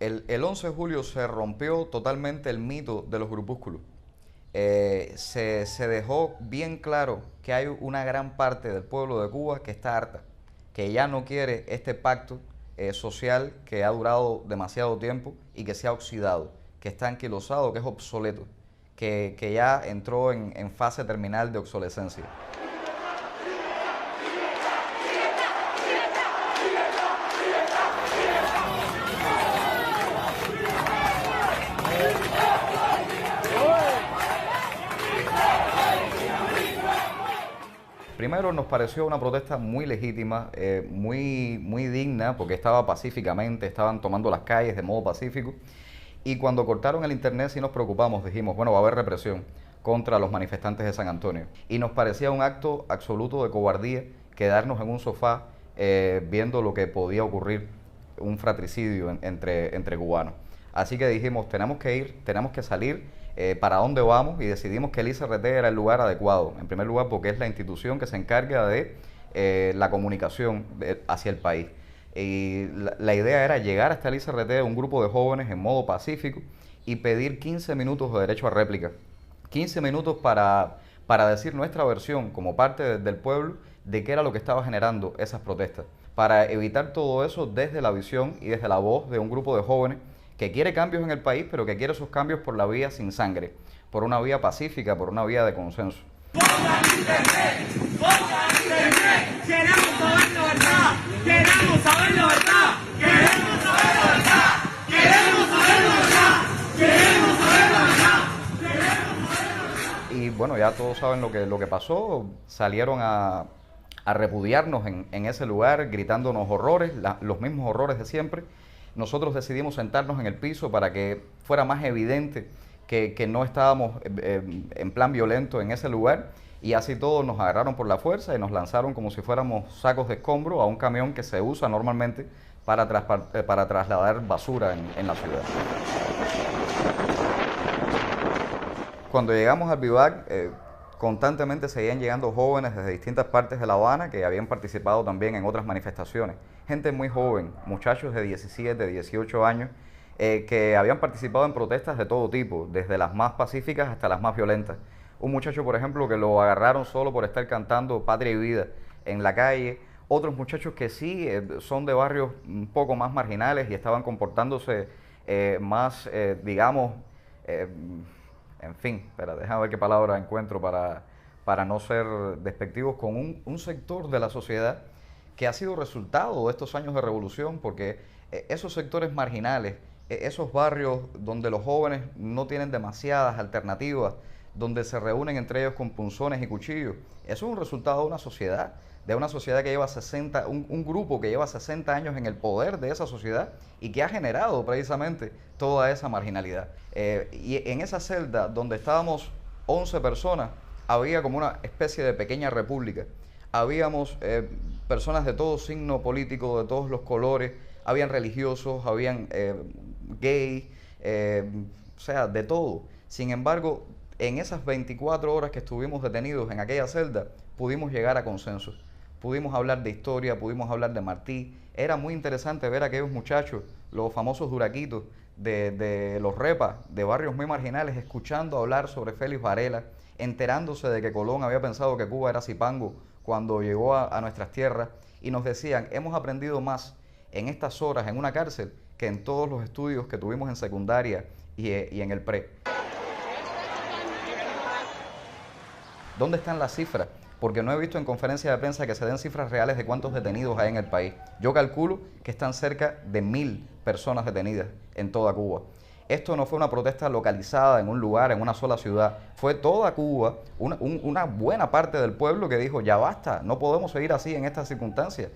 El 11 de julio se rompió totalmente el mito de los grupúsculos. Se dejó bien claro que hay una gran parte del pueblo de Cuba que está harta, que ya no quiere este pacto social que ha durado demasiado tiempo y que se ha oxidado, que está anquilosado, que es obsoleto, que ya entró en fase terminal de obsolescencia. Primero nos pareció una protesta muy legítima, muy digna, porque estaba pacíficamente, estaban tomando las calles de modo pacífico. Y cuando cortaron el internet sí nos preocupamos, dijimos, bueno, va a haber represión contra los manifestantes de San Antonio. Y nos parecía un acto absoluto de cobardía quedarnos en un sofá viendo lo que podía ocurrir, un fratricidio entre cubanos. Así que dijimos, tenemos que ir, tenemos que salir, ¿para dónde vamos? Y decidimos que el ICRT era el lugar adecuado, en primer lugar porque es la institución que se encarga de la comunicación hacia el país. Y la idea era llegar hasta el ICRT, un grupo de jóvenes en modo pacífico, y pedir 15 minutos de derecho a réplica. 15 minutos para decir nuestra versión como parte del pueblo de qué era lo que estaba generando esas protestas. Para evitar todo eso desde la visión y desde la voz de un grupo de jóvenes que quiere cambios en el país, pero que quiere esos cambios por la vía sin sangre, por una vía pacífica, por una vía de consenso. Queremos saber la verdad, queremos saber la verdad, queremos saber la verdad, queremos saber la verdad, queremos saber la verdad, queremos saber la verdad. Y bueno, ya todos saben lo que pasó, salieron a repudiarnos en ese lugar, gritándonos horrores, los mismos horrores de siempre. Nosotros decidimos sentarnos en el piso para que fuera más evidente que no estábamos en plan violento en ese lugar, y así todos nos agarraron por la fuerza y nos lanzaron como si fuéramos sacos de escombro a un camión que se usa normalmente para trasladar basura en la ciudad. Cuando llegamos al vivac, constantemente seguían llegando jóvenes desde distintas partes de La Habana que habían participado también en otras manifestaciones. Gente muy joven, muchachos de 17, 18 años, que habían participado en protestas de todo tipo, desde las más pacíficas hasta las más violentas. Un muchacho, por ejemplo, que lo agarraron solo por estar cantando Patria y Vida en la calle. Otros muchachos que sí son de barrios un poco más marginales y estaban comportándose más, digamos, en fin, pero déjame ver qué palabra encuentro para no ser despectivos, con un sector de la sociedad que ha sido resultado de estos años de revolución, porque esos sectores marginales, esos barrios donde los jóvenes no tienen demasiadas alternativas, donde se reúnen entre ellos con punzones y cuchillos, eso es un resultado de una sociedad que lleva 60, un grupo que lleva 60 años en el poder de esa sociedad y que ha generado precisamente toda esa marginalidad. Y en esa celda donde estábamos 11 personas, había como una especie de pequeña república. Habíamos personas de todo signo político, de todos los colores, habían religiosos, habían gay, o sea, de todo. Sin embargo, en esas 24 horas que estuvimos detenidos en aquella celda, pudimos llegar a consensos. Pudimos hablar de historia, pudimos hablar de Martí. Era muy interesante ver a aquellos muchachos, los famosos duraquitos de los repas, de barrios muy marginales, escuchando hablar sobre Félix Varela, enterándose de que Colón había pensado que Cuba era Zipango cuando llegó a nuestras tierras, y nos decían, hemos aprendido más en estas horas en una cárcel que en todos los estudios que tuvimos en secundaria y en el pre. ¿Dónde están las cifras? Porque no he visto en conferencia de prensa que se den cifras reales de cuántos detenidos hay en el país. Yo calculo que están cerca de 1000 personas detenidas en toda Cuba. Esto no fue una protesta localizada en un lugar, en una sola ciudad. Fue toda Cuba, una buena parte del pueblo que dijo, ya basta, no podemos seguir así en estas circunstancias.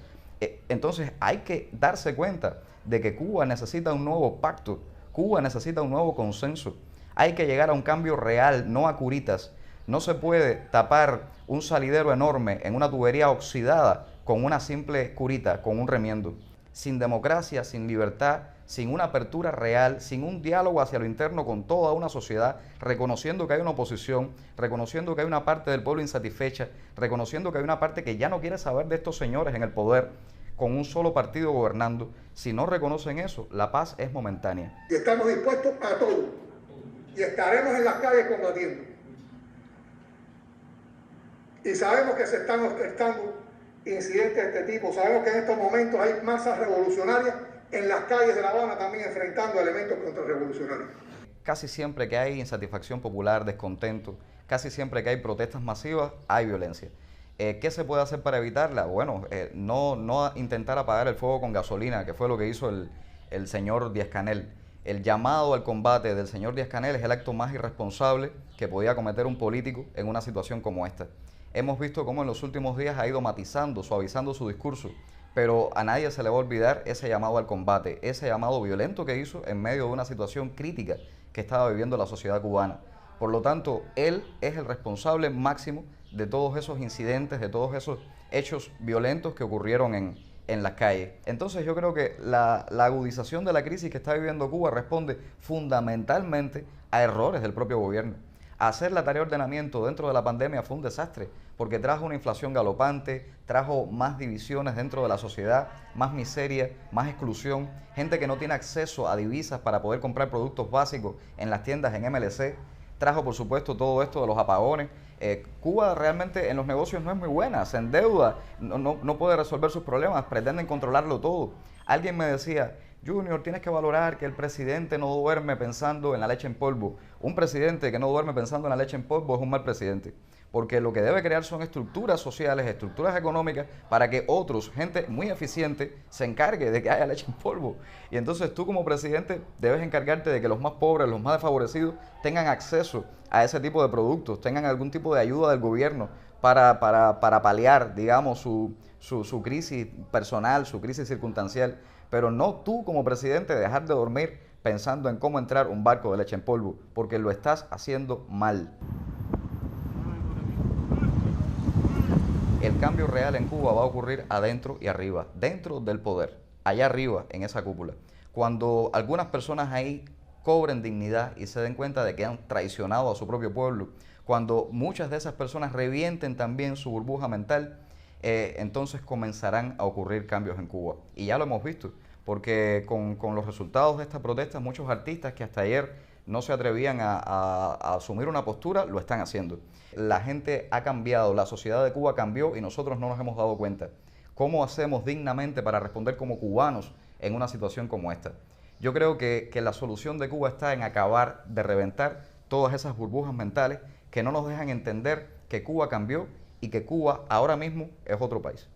Entonces hay que darse cuenta de que Cuba necesita un nuevo pacto, Cuba necesita un nuevo consenso. Hay que llegar a un cambio real, no a curitas. No se puede tapar un salidero enorme en una tubería oxidada con una simple curita, con un remiendo. Sin democracia, sin libertad, sin una apertura real, sin un diálogo hacia lo interno con toda una sociedad, reconociendo que hay una oposición, reconociendo que hay una parte del pueblo insatisfecha, reconociendo que hay una parte que ya no quiere saber de estos señores en el poder, con un solo partido gobernando. Si no reconocen eso, la paz es momentánea. Y estamos dispuestos a todo. Y estaremos en las calles combatiendo. Y sabemos que se están orquestando incidentes de este tipo. Sabemos que en estos momentos hay masas revolucionarias en las calles de La Habana también enfrentando elementos contrarrevolucionarios. Casi siempre que hay insatisfacción popular, descontento, casi siempre que hay protestas masivas, hay violencia. ¿Qué se puede hacer para evitarla? Bueno, no intentar apagar el fuego con gasolina, que fue lo que hizo el señor Díaz-Canel. El llamado al combate del señor Díaz-Canel es el acto más irresponsable que podía cometer un político en una situación como esta. Hemos visto cómo en los últimos días ha ido matizando, suavizando su discurso, pero a nadie se le va a olvidar ese llamado al combate, ese llamado violento que hizo en medio de una situación crítica que estaba viviendo la sociedad cubana. Por lo tanto, él es el responsable máximo de todos esos incidentes, de todos esos hechos violentos que ocurrieron en las calles. Entonces yo creo que la agudización de la crisis que está viviendo Cuba responde fundamentalmente a errores del propio gobierno. Hacer la tarea de ordenamiento dentro de la pandemia fue un desastre, porque trajo una inflación galopante, trajo más divisiones dentro de la sociedad, más miseria, más exclusión, gente que no tiene acceso a divisas para poder comprar productos básicos en las tiendas en MLC, trajo por supuesto todo esto de los apagones. Cuba realmente en los negocios no es muy buena, se endeuda, no puede resolver sus problemas, pretenden controlarlo todo. Alguien me decía: Junior, tienes que valorar que el presidente no duerme pensando en la leche en polvo. Un presidente que no duerme pensando en la leche en polvo es un mal presidente, porque lo que debe crear son estructuras sociales, estructuras económicas, para que otros, gente muy eficiente, se encargue de que haya leche en polvo. Y entonces tú como presidente debes encargarte de que los más pobres, los más desfavorecidos, tengan acceso a ese tipo de productos, tengan algún tipo de ayuda del gobierno para paliar, digamos, su crisis personal, su crisis circunstancial. Pero no tú como presidente dejar de dormir pensando en cómo entrar un barco de leche en polvo, porque lo estás haciendo mal. El cambio real en Cuba va a ocurrir adentro y arriba, dentro del poder, allá arriba en esa cúpula. Cuando algunas personas ahí cobren dignidad y se den cuenta de que han traicionado a su propio pueblo, cuando muchas de esas personas revienten también su burbuja mental, entonces comenzarán a ocurrir cambios en Cuba. Y ya lo hemos visto, porque con los resultados de estas protestas, muchos artistas que hasta ayer no se atrevían a asumir una postura, lo están haciendo. La gente ha cambiado, la sociedad de Cuba cambió y nosotros no nos hemos dado cuenta. ¿Cómo hacemos dignamente para responder como cubanos en una situación como esta? Yo creo que la solución de Cuba está en acabar de reventar todas esas burbujas mentales que no nos dejan entender que Cuba cambió y que Cuba ahora mismo es otro país.